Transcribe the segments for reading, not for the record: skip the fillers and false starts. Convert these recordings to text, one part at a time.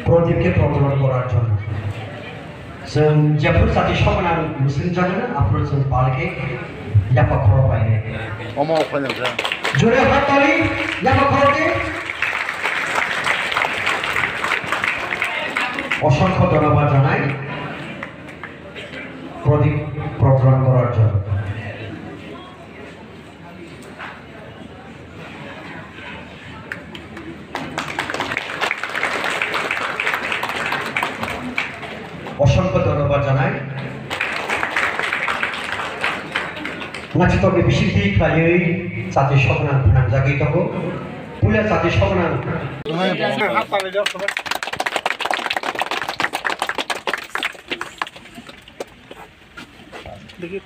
প্রদীপকে প্রজ্বলন করার জন্য जों जेफोर जाति सगोनां मुस्लिम जागोन आपरो जों बालके यापा खर पाइने अमा अफायन जा जोरे हाताली यापा खरके असंख्य धन्यवाद জানাই প্রদীপ প্রজ্বলন করার জন্য असंख्य धन्यवाद जानाय नाचितनि बिसिंथि खायै जाति सगोनां फोनांजागै दङ पुलिया जाति सगोनां देखिए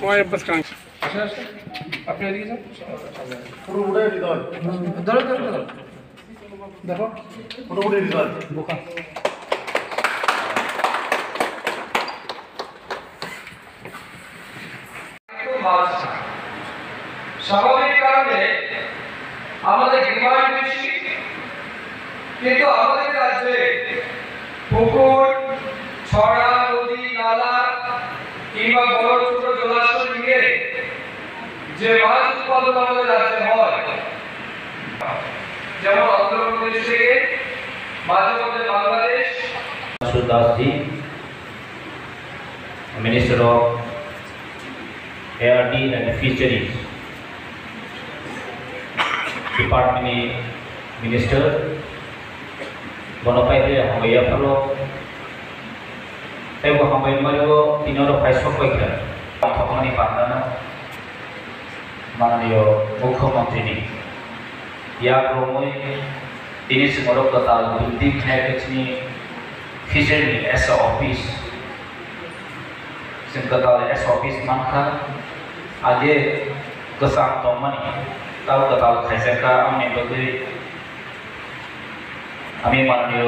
कोई बस कहां अपने दिखे सर पूरा उड़ा रिजल्ट दरो देखो पूरा उड़ा रिजल्ट बोका স্বাভাবিক কারণে আমাদের ডিমান্ড বেশি কিন্তু আমাদের রাজ্যে পুকুর ছড়া নদী নালা কিংবা বড় ছোট জলাশয় নিয়ে যে মাছ উৎপাদন আমাদের রাজ্যে হয় যেমন অন্ধ্রপ্রদেশ থেকে মাঝে মধ্যে Bangladesh Das ji, Minister of ARD and Fisheries, Department Minister, Bonopai Hamaya Palo, Ego Hamay Mario, Tinoro Paiso Quaker, Tomani Pandana, Manio Mukho Montini, Yagromoy, Tinis Morocco, Big Hackney. Fishery as a office, singkatal as office mangka, aje kesang tomani, tahu ketal kaiseka, ami bagi, ami manio